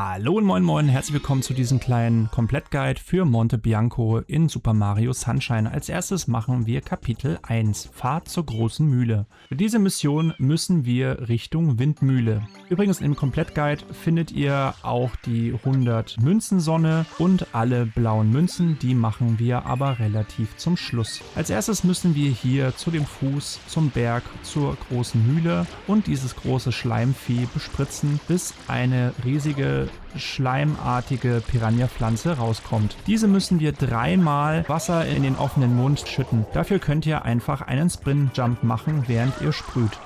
Hallo und moin moin, herzlich willkommen zu diesem kleinen Komplettguide für Monte Bianco in Super Mario Sunshine. Als erstes machen wir Kapitel 1, Fahrt zur großen Mühle. Für diese Mission müssen wir Richtung Windmühle. Übrigens im Komplettguide findet ihr auch die 100 Münzensonne und alle blauen Münzen, die machen wir aber relativ zum Schluss. Als erstes müssen wir hier zu dem Fuß, zum Berg, zur großen Mühle und dieses große Schleimvieh bespritzen, bis eine riesige schleimartige Piranha-Pflanze rauskommt. Diese müssen wir dreimal Wasser in den offenen Mund schütten. Dafür könnt ihr einfach einen Sprint-Jump machen, während ihr sprüht.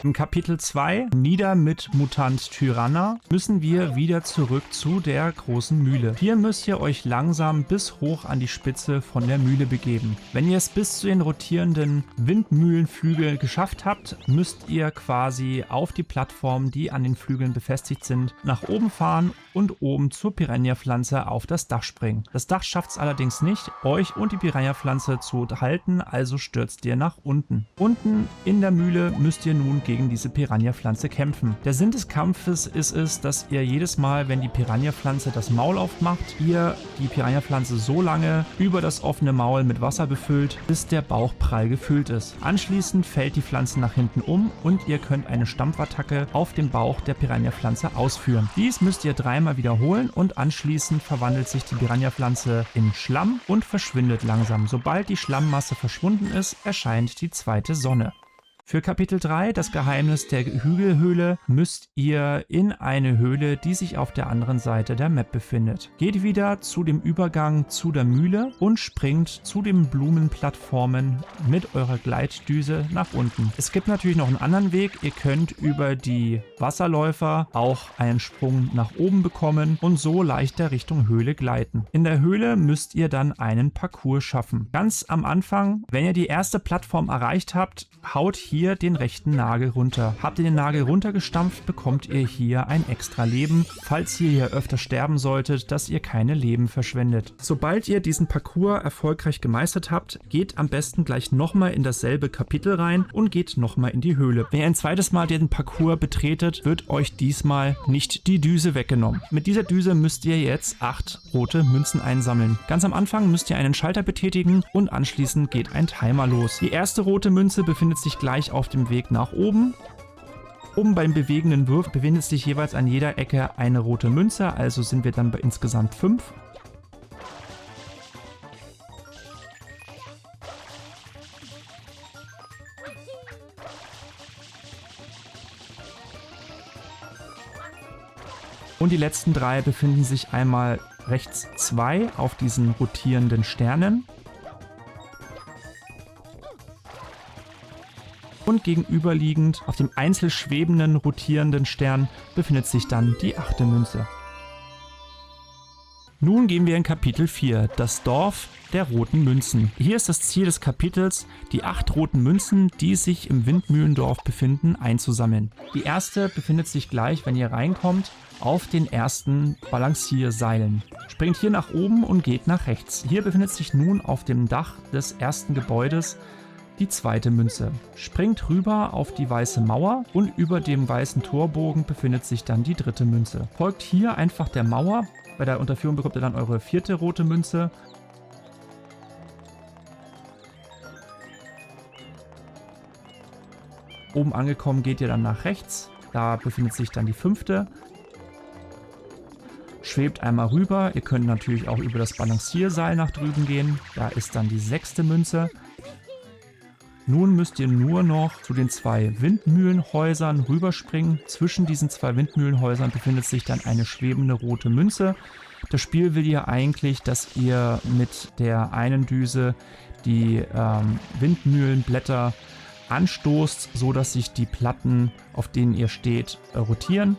Im Kapitel 2, Nieder mit Mutant Tyranna, müssen wir wieder zurück zu der großen Mühle. Hier müsst ihr euch langsam bis hoch an die Spitze von der Mühle begeben. Wenn ihr es bis zu den rotierenden Windmühlenflügeln geschafft habt, müsst ihr quasi auf die Plattformen, die an den Flügeln befestigt sind, nach oben fahren und oben zur Piranha-Pflanze auf das Dach springen. Das Dach schafft es allerdings nicht, euch und die Piranha-Pflanze zu halten, also stürzt ihr nach unten. Unten in der Mühle müsst ihr nun gegen diese Piranha-Pflanze kämpfen. Der Sinn des Kampfes ist es, dass ihr jedes Mal, wenn die Piranha-Pflanze das Maul aufmacht, ihr die Piranha-Pflanze so lange über das offene Maul mit Wasser befüllt, bis der Bauch prall gefüllt ist. Anschließend fällt die Pflanze nach hinten um und ihr könnt eine Stampfattacke auf dem Bauch der Piranha-Pflanze ausführen. Dies müsst ihr dreimal wiederholen und anschließend verwandelt sich die Piranha-Pflanze in Schlamm und verschwindet langsam. Sobald die Schlammmasse verschwunden ist, erscheint die zweite Sonne. Für Kapitel 3, das Geheimnis der Hügelhöhle, müsst ihr in eine Höhle, die sich auf der anderen Seite der Map befindet. Geht wieder zu dem Übergang zu der Mühle und springt zu den Blumenplattformen mit eurer Gleitdüse nach unten. Es gibt natürlich noch einen anderen Weg. Ihr könnt über die Wasserläufer auch einen Sprung nach oben bekommen und so leichter Richtung Höhle gleiten. In der Höhle müsst ihr dann einen Parcours schaffen. Ganz am Anfang, wenn ihr die erste Plattform erreicht habt, haut hier den rechten Nagel runter. Habt ihr den Nagel runtergestampft, bekommt ihr hier ein extra Leben, falls ihr hier öfter sterben solltet, dass ihr keine Leben verschwendet. Sobald ihr diesen Parcours erfolgreich gemeistert habt, geht am besten gleich nochmal in dasselbe Kapitel rein und geht nochmal in die Höhle. Wenn ihr ein zweites Mal den Parcours betretet, wird euch diesmal nicht die Düse weggenommen. Mit dieser Düse müsst ihr jetzt 8 rote Münzen einsammeln. Ganz am Anfang müsst ihr einen Schalter betätigen und anschließend geht ein Timer los. Die erste rote Münze befindet sich gleich auf dem Weg nach oben. Oben beim bewegenden Wurf befindet sich jeweils an jeder Ecke eine rote Münze, also sind wir dann bei insgesamt 5. Und die letzten 3 befinden sich einmal rechts 2 auf diesen rotierenden Sternen. Und gegenüberliegend auf dem einzelschwebenden, rotierenden Stern befindet sich dann die 8. Münze. Nun gehen wir in Kapitel 4, das Dorf der roten Münzen. Hier ist das Ziel des Kapitels, die 8 roten Münzen, die sich im Windmühlendorf befinden, einzusammeln. Die erste befindet sich gleich, wenn ihr reinkommt, auf den ersten Balancierseilen. Springt hier nach oben und geht nach rechts. Hier befindet sich nun auf dem Dach des ersten Gebäudes die zweite Münze. Springt rüber auf die weiße Mauer und über dem weißen Torbogen befindet sich dann die 3. Münze. Folgt hier einfach der Mauer. Bei der Unterführung bekommt ihr dann eure 4. rote Münze. Oben angekommen geht ihr dann nach rechts. Da befindet sich dann die 5. Schwebt einmal rüber. Ihr könnt natürlich auch über das Balancierseil nach drüben gehen. Da ist dann die 6. Münze. Nun müsst ihr nur noch zu den 2 Windmühlenhäusern rüberspringen. Zwischen diesen 2 Windmühlenhäusern befindet sich dann eine schwebende rote Münze. Das Spiel will ja eigentlich, dass ihr mit der einen Düse die Windmühlenblätter anstoßt, so dass sich die Platten, auf denen ihr steht, rotieren.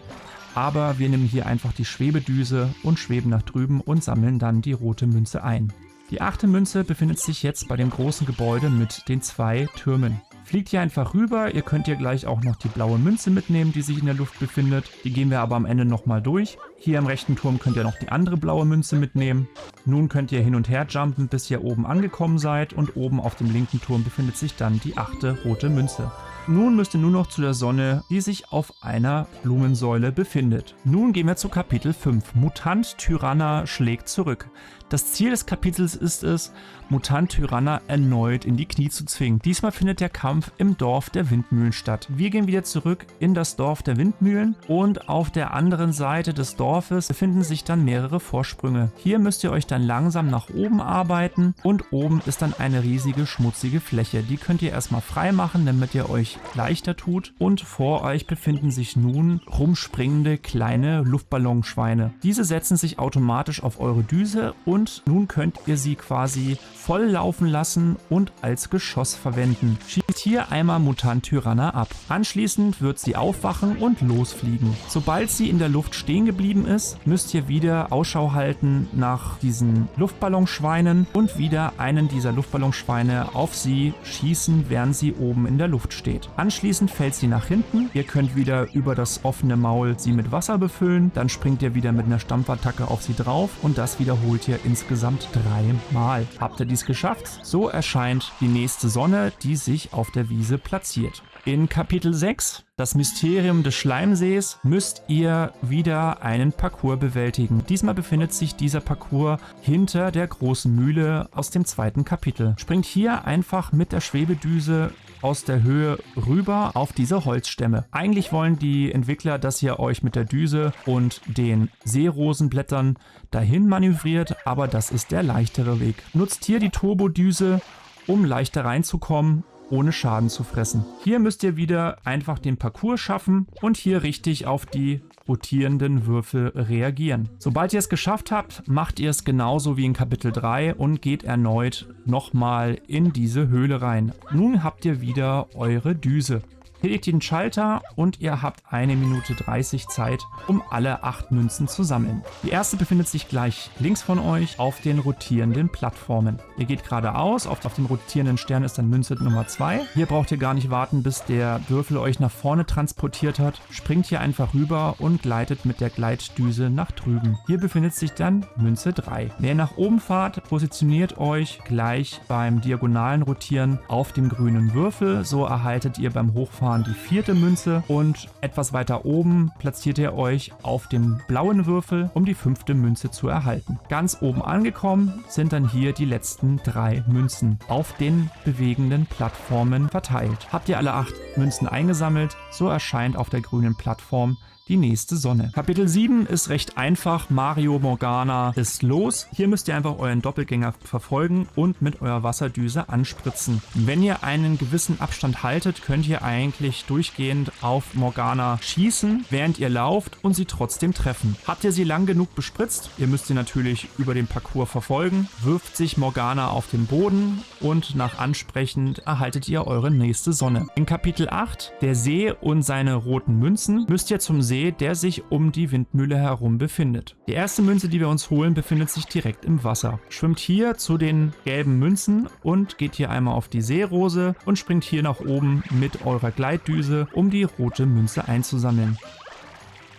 Aber wir nehmen hier einfach die Schwebedüse und schweben nach drüben und sammeln dann die rote Münze ein. Die 8. Münze befindet sich jetzt bei dem großen Gebäude mit den 2 Türmen. Fliegt hier einfach rüber, ihr könnt hier gleich auch noch die blaue Münze mitnehmen, die sich in der Luft befindet. Die gehen wir aber am Ende nochmal durch. Hier im rechten Turm könnt ihr noch die andere blaue Münze mitnehmen. Nun könnt ihr hin und her jumpen, bis ihr oben angekommen seid und oben auf dem linken Turm befindet sich dann die 8. rote Münze. Nun müsst ihr nur noch zu der Sonne, die sich auf einer Blumensäule befindet. Nun gehen wir zu Kapitel 5. Mutant Tyranna schlägt zurück. Das Ziel des Kapitels ist es, Mutant Tyranna erneut in die Knie zu zwingen. Diesmal findet der Kampf im Dorf der Windmühlen statt. Wir gehen wieder zurück in das Dorf der Windmühlen und auf der anderen Seite des Dorfes befinden sich dann mehrere Vorsprünge. Hier müsst ihr euch dann langsam nach oben arbeiten und oben ist dann eine riesige schmutzige Fläche. Die könnt ihr erstmal frei machen, damit ihr euch leichter tut. Und vor euch befinden sich nun rumspringende kleine Luftballonschweine. Diese setzen sich automatisch auf eure Düse und nun könnt ihr sie quasi voll laufen lassen und als Geschoss verwenden. Schießt hier einmal Mutant Tyranna ab. Anschließend wird sie aufwachen und losfliegen. Sobald sie in der Luft stehen geblieben ist, müsst ihr wieder Ausschau halten nach diesen Luftballonschweinen und wieder einen dieser Luftballonschweine auf sie schießen, während sie oben in der Luft steht. Anschließend fällt sie nach hinten. Ihr könnt wieder über das offene Maul sie mit Wasser befüllen. Dann springt ihr wieder mit einer Stampfattacke auf sie drauf und das wiederholt ihr insgesamt 3 Mal. Habt ihr dies geschafft? So erscheint die nächste Sonne, die sich auf der Wiese platziert. In Kapitel 6, das Mysterium des Schleimsees, müsst ihr wieder einen Parcours bewältigen. Diesmal befindet sich dieser Parcours hinter der großen Mühle aus dem 2. Kapitel. Springt hier einfach mit der Schwebedüse aus der Höhe rüber auf diese Holzstämme. Eigentlich wollen die Entwickler, dass ihr euch mit der Düse und den Seerosenblättern dahin manövriert, aber das ist der leichtere Weg. Nutzt hier die Turbodüse, um leichter reinzukommen, ohne Schaden zu fressen. Hier müsst ihr wieder einfach den Parcours schaffen und hier richtig auf die rotierenden Würfel reagieren. Sobald ihr es geschafft habt, macht ihr es genauso wie in Kapitel 3 und geht erneut nochmal in diese Höhle rein. Nun habt ihr wieder eure Düse. Hier liegt den Schalter und ihr habt 1 Minute 30 Zeit, um alle 8 Münzen zu sammeln. Die erste befindet sich gleich links von euch auf den rotierenden Plattformen. Ihr geht geradeaus, auf dem rotierenden Stern ist dann Münze Nummer 2. Hier braucht ihr gar nicht warten, bis der Würfel euch nach vorne transportiert hat. Springt hier einfach rüber und gleitet mit der Gleitdüse nach drüben. Hier befindet sich dann Münze 3. Wenn ihr nach oben fahrt, positioniert euch gleich beim diagonalen Rotieren auf dem grünen Würfel. So erhaltet ihr beim Hochfahren die 4. Münze und etwas weiter oben platziert ihr euch auf dem blauen Würfel, um die 5. Münze zu erhalten. Ganz oben angekommen sind dann hier die letzten 3 Münzen auf den bewegenden Plattformen verteilt. Habt ihr alle 8 Münzen eingesammelt, so erscheint auf der grünen Plattform die nächste Sonne. Kapitel 7 ist recht einfach. Mario Morgana ist los. Hier müsst ihr einfach euren Doppelgänger verfolgen und mit eurer Wasserdüse anspritzen. Wenn ihr einen gewissen Abstand haltet, könnt ihr eigentlich durchgehend auf Morgana schießen, während ihr lauft und sie trotzdem treffen. Habt ihr sie lang genug bespritzt, ihr müsst sie natürlich über den Parcours verfolgen, wirft sich Morgana auf den Boden und nach Ansprechen erhaltet ihr eure nächste Sonne. In Kapitel 8, der See und seine roten Münzen, müsst ihr zum See, der sich um die Windmühle herum befindet. Die erste Münze, die wir uns holen, befindet sich direkt im Wasser. Schwimmt hier zu den gelben Münzen und geht hier einmal auf die Seerose und springt hier nach oben mit eurer Gleitdüse, um die rote Münze einzusammeln.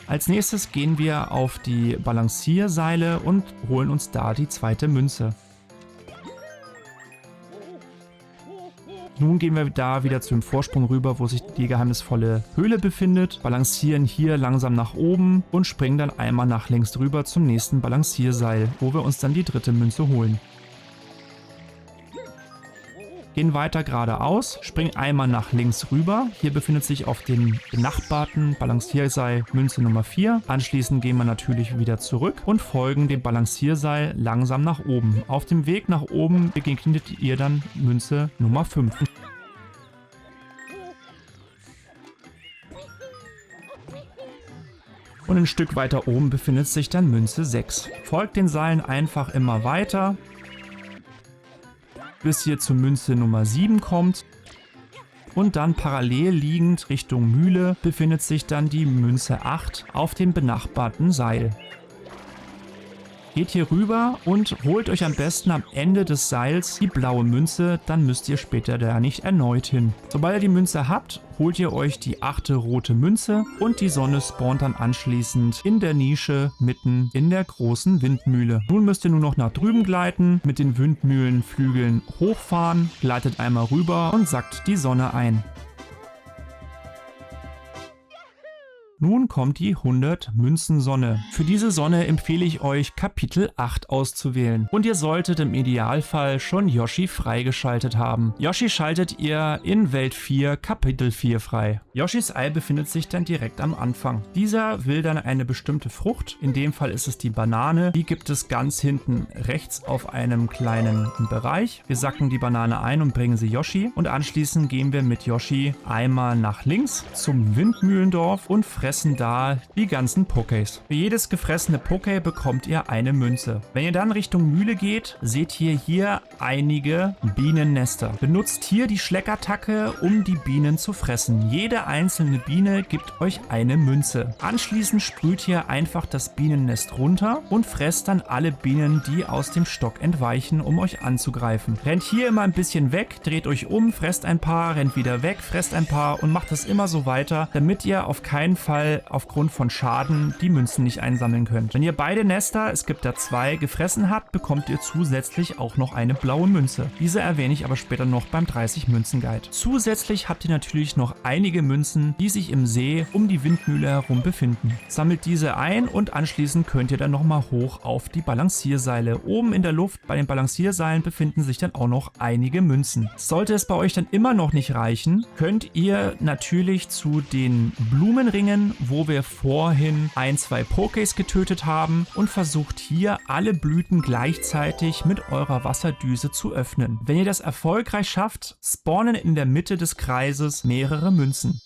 Als nächstes gehen wir auf die Balancierseile und holen uns da die 2. Münze. Nun gehen wir da wieder zu dem Vorsprung rüber, wo sich die geheimnisvolle Höhle befindet, balancieren hier langsam nach oben und springen dann einmal nach links rüber zum nächsten Balancierseil, wo wir uns dann die 3. Münze holen. Gehen weiter geradeaus, springen einmal nach links rüber. Hier befindet sich auf dem benachbarten Balancierseil Münze Nummer 4. Anschließend gehen wir natürlich wieder zurück und folgen dem Balancierseil langsam nach oben. Auf dem Weg nach oben begegnet ihr dann Münze Nummer 5. Und ein Stück weiter oben befindet sich dann Münze 6. Folgt den Seilen einfach immer weiter, bis ihr zur Münze Nummer 7 kommt. Und dann parallel liegend Richtung Mühle befindet sich dann die Münze 8 auf dem benachbarten Seil. Geht hier rüber und holt euch am besten am Ende des Seils die blaue Münze, dann müsst ihr später da nicht erneut hin. Sobald ihr die Münze habt, holt ihr euch die 8. rote Münze und die Sonne spawnt dann anschließend in der Nische mitten in der großen Windmühle. Nun müsst ihr nur noch nach drüben gleiten, mit den Windmühlenflügeln hochfahren, gleitet einmal rüber und sackt die Sonne ein. Nun kommt die 100 Münzen Sonne. Für diese Sonne empfehle ich euch Kapitel 8 auszuwählen. Und ihr solltet im Idealfall schon Yoshi freigeschaltet haben. Yoshi schaltet ihr in Welt 4 Kapitel 4 frei. Yoshis Ei befindet sich dann direkt am Anfang. Dieser will dann eine bestimmte Frucht, in dem Fall ist es die Banane. Die gibt es ganz hinten rechts auf einem kleinen Bereich. Wir sacken die Banane ein und bringen sie Yoshi. Und anschließend gehen wir mit Yoshi einmal nach links zum Windmühlendorf und fressen da die ganzen Pokés. Für jedes gefressene Poké bekommt ihr eine Münze. Wenn ihr dann Richtung Mühle geht, seht ihr hier einige Bienennester. Benutzt hier die Schleckattacke, um die Bienen zu fressen. Jede einzelne Biene gibt euch eine Münze. Anschließend sprüht ihr einfach das Bienennest runter und fresst dann alle Bienen, die aus dem Stock entweichen, um euch anzugreifen. Rennt hier immer ein bisschen weg, dreht euch um, fresst ein paar, rennt wieder weg, fresst ein paar und macht das immer so weiter, damit ihr auf keinen Fall aufgrund von Schaden die Münzen nicht einsammeln könnt. Wenn ihr beide Nester, es gibt da 2, gefressen habt, bekommt ihr zusätzlich auch noch eine blaue Münze. Diese erwähne ich aber später noch beim 30 Münzen Guide. Zusätzlich habt ihr natürlich noch einige Münzen, die sich im See um die Windmühle herum befinden. Sammelt diese ein und anschließend könnt ihr dann nochmal hoch auf die Balancierseile. Oben in der Luft bei den Balancierseilen befinden sich dann auch noch einige Münzen. Sollte es bei euch dann immer noch nicht reichen, könnt ihr natürlich zu den Blumenringen, wo wir vorhin 2 Pokés getötet haben, und versucht hier alle Blüten gleichzeitig mit eurer Wasserdüse zu öffnen. Wenn ihr das erfolgreich schafft, spawnen in der Mitte des Kreises mehrere Münzen.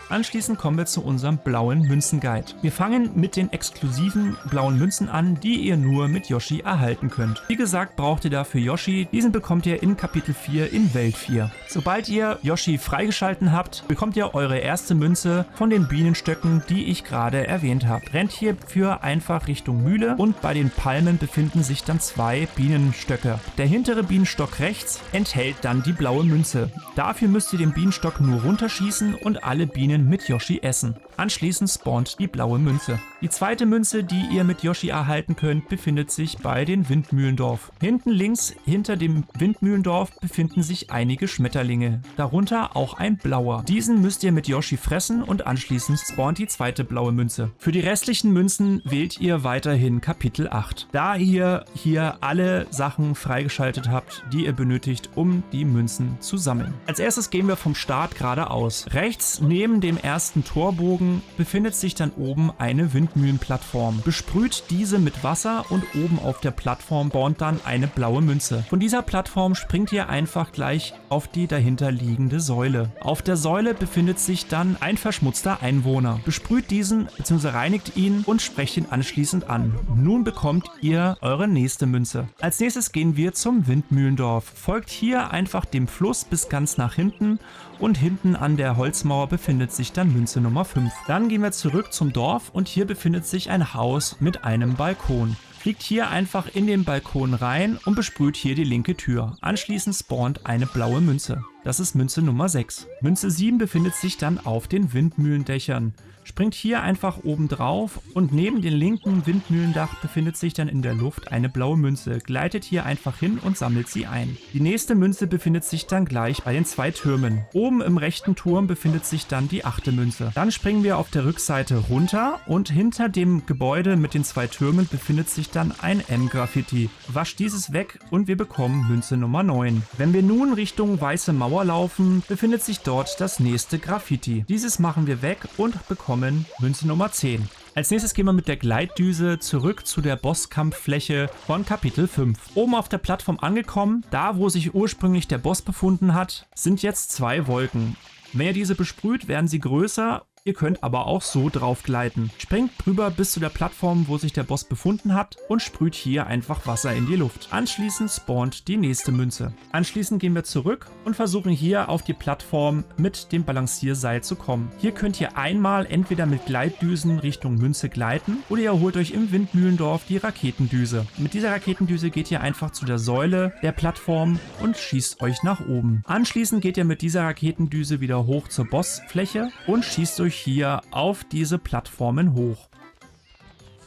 Anschließend kommen wir zu unserem blauen Münzen-Guide. Wir fangen mit den exklusiven blauen Münzen an, die ihr nur mit Yoshi erhalten könnt. Wie gesagt, braucht ihr dafür Yoshi. Diesen bekommt ihr in Kapitel 4 in Welt 4. Sobald ihr Yoshi freigeschalten habt, bekommt ihr eure erste Münze von den Bienenstöcken, die ich gerade erwähnt habe. Rennt hierfür einfach Richtung Mühle und bei den Palmen befinden sich dann 2 Bienenstöcke. Der hintere Bienenstock rechts enthält dann die blaue Münze. Dafür müsst ihr den Bienenstock nur runterschießen und alle Bienen mit Yoshi essen. Anschließend spawnt die blaue Münze. Die zweite Münze, die ihr mit Yoshi erhalten könnt, befindet sich bei den Windmühlendorf. Hinten links hinter dem Windmühlendorf befinden sich einige Schmetterlinge, darunter auch ein blauer. Diesen müsst ihr mit Yoshi fressen und anschließend spawnt die zweite blaue Münze. Für die restlichen Münzen wählt ihr weiterhin Kapitel 8. Da ihr hier alle Sachen freigeschaltet habt, die ihr benötigt, um die Münzen zu sammeln. Als erstes gehen wir vom Start geradeaus. Rechts neben dem ersten Torbogen befindet sich dann oben eine Windmühlenplattform. Besprüht diese mit Wasser und oben auf der Plattform spawnt dann eine blaue Münze. Von dieser Plattform springt ihr einfach gleich auf die dahinter liegende Säule. Auf der Säule befindet sich dann ein verschmutzter Einwohner. Besprüht diesen bzw. reinigt ihn und sprecht ihn anschließend an. Nun bekommt ihr eure nächste Münze. Als nächstes gehen wir zum Windmühlendorf. Folgt hier einfach dem Fluss bis ganz nach hinten und hinten an der Holzmauer befindet sich dann Münze Nummer 5. Dann gehen wir zurück zum Dorf und hier befindet sich ein Haus mit einem Balkon. Fliegt hier einfach in den Balkon rein und besprüht hier die linke Tür. Anschließend spawnt eine blaue Münze. Das ist Münze Nummer 6. Münze 7 befindet sich dann auf den Windmühlendächern. Springt hier einfach oben drauf und neben dem linken Windmühlendach befindet sich dann in der Luft eine blaue Münze. Gleitet hier einfach hin und sammelt sie ein. Die nächste Münze befindet sich dann gleich bei den 2 Türmen. Oben im rechten Turm befindet sich dann die 8. Münze. Dann springen wir auf der Rückseite runter und hinter dem Gebäude mit den 2 Türmen befindet sich dann ein M-Graffiti. Wascht dieses weg und wir bekommen Münze Nummer 9. Wenn wir nun Richtung Weiße Mauer laufen, befindet sich dort das nächste Graffiti. Dieses machen wir weg und bekommen Münze Nummer 10. Als nächstes gehen wir mit der Gleitdüse zurück zu der Bosskampffläche von Kapitel 5. Oben auf der Plattform angekommen, da wo sich ursprünglich der Boss befunden hat, sind jetzt 2 Wolken. Wenn ihr diese besprüht, werden sie größer. Ihr könnt aber auch so drauf gleiten. Springt drüber bis zu der Plattform, wo sich der Boss befunden hat und sprüht hier einfach Wasser in die Luft. Anschließend spawnt die nächste Münze. Anschließend gehen wir zurück und versuchen hier auf die Plattform mit dem Balancierseil zu kommen. Hier könnt ihr einmal entweder mit Gleitdüsen Richtung Münze gleiten oder ihr holt euch im Windmühlendorf die Raketendüse. Mit dieser Raketendüse geht ihr einfach zu der Säule der Plattform und schießt euch nach oben. Anschließend geht ihr mit dieser Raketendüse wieder hoch zur Bossfläche und schießt euch hier auf diese Plattformen hoch.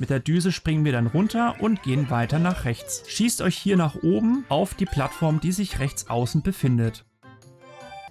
Mit der Düse springen wir dann runter und gehen weiter nach rechts. Schießt euch hier nach oben auf die Plattform, die sich rechts außen befindet.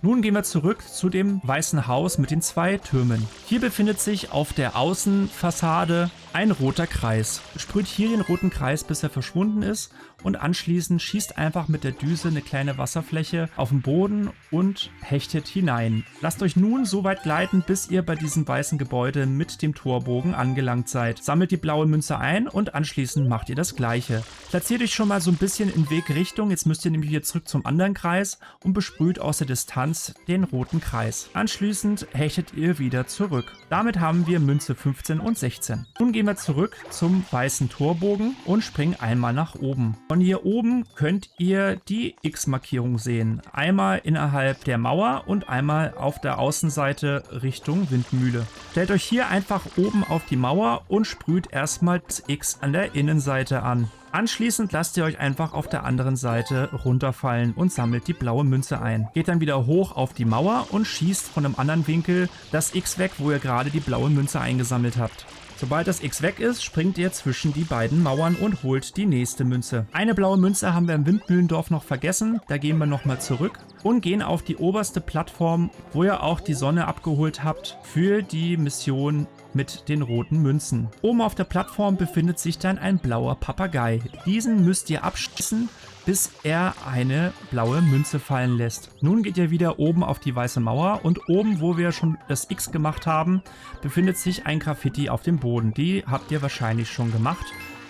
Nun gehen wir zurück zu dem weißen Haus mit den 2 Türmen. Hier befindet sich auf der Außenfassade ein roter Kreis. Sprüht hier den roten Kreis, bis er verschwunden ist, und anschließend schießt einfach mit der Düse eine kleine Wasserfläche auf den Boden und hechtet hinein. Lasst euch nun so weit gleiten, bis ihr bei diesem weißen Gebäude mit dem Torbogen angelangt seid. Sammelt die blaue Münze ein und anschließend macht ihr das gleiche. Platziert euch schon mal so ein bisschen in Wegrichtung. Jetzt müsst ihr nämlich wieder zurück zum anderen Kreis und besprüht aus der Distanz den roten Kreis. Anschließend hechtet ihr wieder zurück. Damit haben wir Münze 15 und 16. Nun gehen wir zurück zum weißen Torbogen und springen einmal nach oben. Von hier oben könnt ihr die X-Markierung sehen. Einmal innerhalb der Mauer und einmal auf der Außenseite Richtung Windmühle. Stellt euch hier einfach oben auf die Mauer und sprüht erstmal das X an der Innenseite an. Anschließend lasst ihr euch einfach auf der anderen Seite runterfallen und sammelt die blaue Münze ein. Geht dann wieder hoch auf die Mauer und schießt von einem anderen Winkel das X weg, wo ihr gerade die blaue Münze eingesammelt habt. Sobald das X weg ist, springt ihr zwischen die beiden Mauern und holt die nächste Münze. Eine blaue Münze haben wir im Windmühlendorf noch vergessen. Da gehen wir nochmal zurück und gehen auf die oberste Plattform, wo ihr auch die Sonne abgeholt habt für die Mission mit den roten Münzen. Oben auf der Plattform befindet sich dann ein blauer Papagei. Diesen müsst ihr abschießen, bis er eine blaue Münze fallen lässt. Nun geht ihr wieder oben auf die weiße Mauer und oben, wo wir schon das X gemacht haben, befindet sich ein Graffiti auf dem Boden. Die habt ihr wahrscheinlich schon gemacht.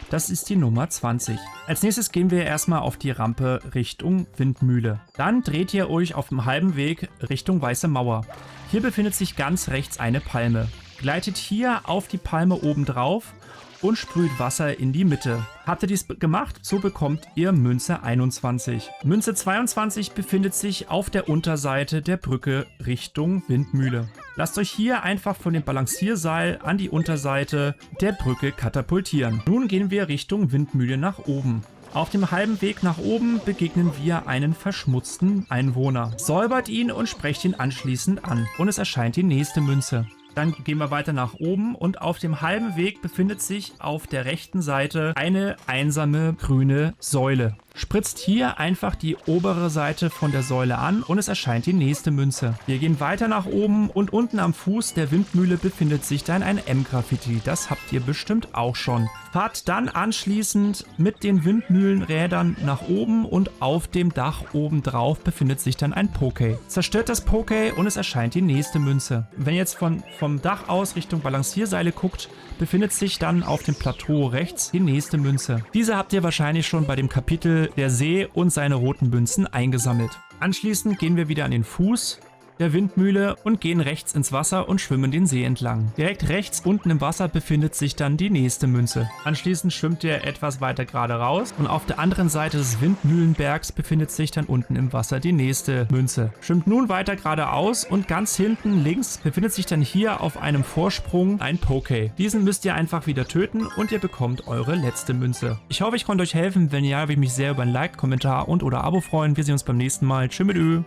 Das ist die Nummer 20. Als nächstes gehen wir erstmal auf die Rampe Richtung Windmühle. Dann dreht ihr euch auf dem halben Weg Richtung weiße Mauer. Hier befindet sich ganz rechts eine Palme. Gleitet hier auf die Palme oben drauf und sprüht Wasser in die Mitte. Habt ihr dies gemacht, so bekommt ihr Münze 21. Münze 22 befindet sich auf der Unterseite der Brücke Richtung Windmühle. Lasst euch hier einfach von dem Balancierseil an die Unterseite der Brücke katapultieren. Nun gehen wir Richtung Windmühle nach oben. Auf dem halben Weg nach oben begegnen wir einen verschmutzten Einwohner. Säubert ihn und sprecht ihn anschließend an. Und es erscheint die nächste Münze. Dann gehen wir weiter nach oben und auf dem halben Weg befindet sich auf der rechten Seite eine einsame grüne Säule. Spritzt hier einfach die obere Seite von der Säule an und es erscheint die nächste Münze. Wir gehen weiter nach oben und unten am Fuß der Windmühle befindet sich dann ein M-Graffiti. Das habt ihr bestimmt auch schon. Fahrt dann anschließend mit den Windmühlenrädern nach oben und auf dem Dach oben drauf befindet sich dann ein Poké. Zerstört das Poké und es erscheint die nächste Münze. Wenn ihr jetzt vom Dach aus Richtung Balancierseile guckt, befindet sich dann auf dem Plateau rechts die nächste Münze. Diese habt ihr wahrscheinlich schon bei dem Kapitel Der See und seine roten Münzen eingesammelt. Anschließend gehen wir wieder an den Fuß der Windmühle und gehen rechts ins Wasser und schwimmen den See entlang. Direkt rechts unten im Wasser befindet sich dann die nächste Münze. Anschließend schwimmt ihr etwas weiter gerade raus und auf der anderen Seite des Windmühlenbergs befindet sich dann unten im Wasser die nächste Münze. Schwimmt nun weiter geradeaus und ganz hinten links befindet sich dann hier auf einem Vorsprung ein Poké. Diesen müsst ihr einfach wieder töten und ihr bekommt eure letzte Münze. Ich hoffe, ich konnte euch helfen. Wenn ja, würde ich mich sehr über ein Like, Kommentar und oder Abo freuen. Wir sehen uns beim nächsten Mal. Tschüss mit Ö.